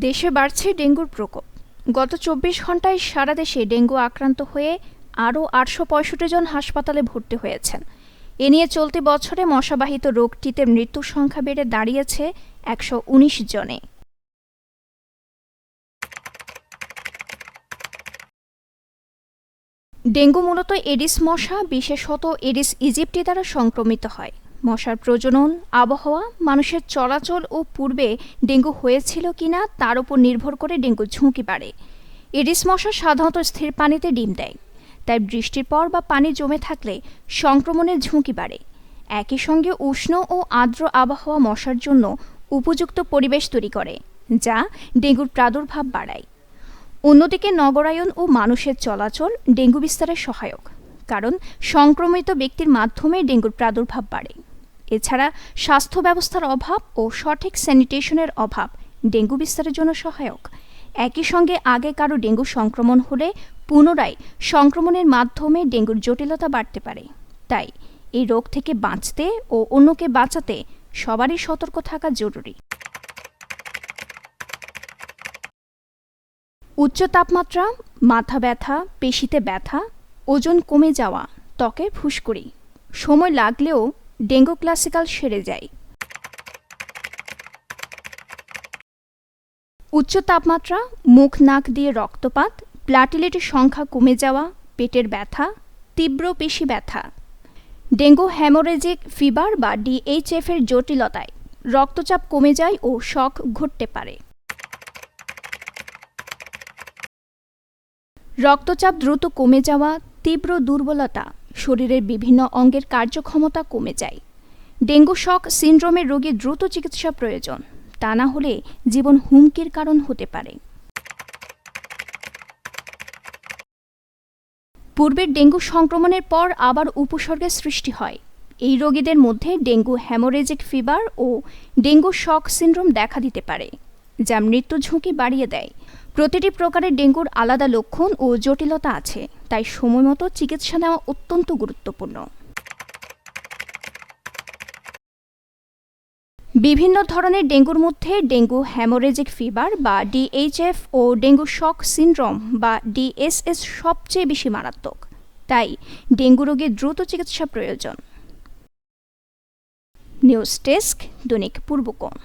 দেশে বাড়ছে ডেঙ্গুর প্রকোপ। গত ২৪ ঘন্টায় সারা দেশে ডেঙ্গু আক্রান্ত হয়ে আরও ৮৬৫ জন হাসপাতালে ভর্তি হয়েছেন। এ নিয়ে চলতি বছরে মশাবাহিত রোগটিতে মৃত্যুর সংখ্যা বেড়ে দাঁড়িয়েছে ১১৯ জনে। ডেঙ্গু মূলত এডিস মশা, বিশেষত এডিস ইজিপ্টি দ্বারা সংক্রমিত হয়। মশার প্রজনন, আবহাওয়া, মানুষের চলাচল ও পূর্বে ডেঙ্গু হয়েছিল কিনা তার উপর নির্ভর করে ডেঙ্গুর ঝুঁকি বাড়ে। এডিস মশা সাধারণত স্থির পানিতে ডিম দেয়, তাই বৃষ্টির পর বা পানি জমে থাকলে সংক্রমণের ঝুঁকি বাড়ে। একই সঙ্গে উষ্ণ ও আর্দ্র আবহাওয়া মশার জন্য উপযুক্ত পরিবেশ তৈরি করে, যা ডেঙ্গুর প্রাদুর্ভাব বাড়ায়। অন্যদিকে নগরায়ন ও মানুষের চলাচল ডেঙ্গু বিস্তারে সহায়ক, কারণ সংক্রমিত ব্যক্তির মাধ্যমে ডেঙ্গুর প্রাদুর্ভাব বাড়ে। এছাড়া স্বাস্থ্য ব্যবস্থার অভাব ও সঠিক স্যানিটেশনের অভাব ডেঙ্গু বিস্তারের জন্য সহায়ক। একই সঙ্গে আগে কারো ডেঙ্গু সংক্রমণ হলে পুনরায় সংক্রমণের মাধ্যমে ডেঙ্গুর জটিলতা বাড়তে পারে। তাই এই রোগ থেকে বাঁচতে ও অন্যকে বাঁচাতে সবারই সতর্ক থাকা জরুরি। উচ্চ তাপমাত্রা, মাথা ব্যথা, পেশিতে ব্যথা, ওজন কমে যাওয়া, ত্বকে ফুসকুড়ি, সময় লাগলেও ডেঙ্গু ক্লাসিক্যাল সেরে যায়। উচ্চ তাপমাত্রা, মুখ নাক দিয়ে রক্তপাত, প্লাটিলেটের সংখ্যা কমে যাওয়া, পেটের ব্যথা, তীব্র পেশি ব্যথা। ডেঙ্গু হ্যামোরেজিক ফিভার বা ডিএইচএফ এর জটিলতায় রক্তচাপ কমে যায় ও শক ঘটতে পারে। রক্তচাপ দ্রুত কমে যাওয়া, তীব্র দুর্বলতা, শরীরের বিভিন্ন অঙ্গের কার্যক্ষমতা কমে যায়। ডেঙ্গু শক সিন্ড্রোমের রোগী দ্রুত চিকিৎসা প্রয়োজন, তা না হলে জীবন হুমকির কারণ হতে পারে। পূর্বের ডেঙ্গু সংক্রমণের পর আবার উপসর্গের সৃষ্টি হয়। এই রোগীদের মধ্যে ডেঙ্গু হ্যামোরেজিক ফিভার ও ডেঙ্গু শক সিন্ড্রোম দেখা দিতে পারে, যা মৃত্যু ঝুঁকি বাড়িয়ে দেয়। প্রতিটি প্রকারের ডেঙ্গুর আলাদা লক্ষণ ও জটিলতা আছে, তাই সময়মতো চিকিৎসা নেওয়া অত্যন্ত গুরুত্বপূর্ণ। বিভিন্ন ধরনের ডেঙ্গুর মধ্যে ডেঙ্গু হ্যামোরেজিক ফিভার বা ডিএইচএফ ও ডেঙ্গু শক সিন্ড্রোম বা ডিএসএস সবচেয়ে বেশি মারাত্মক, তাই ডেঙ্গু রোগীর দ্রুত চিকিৎসা প্রয়োজন। নিউজ ডেস্ক, দৈনিক পূর্বকোণ।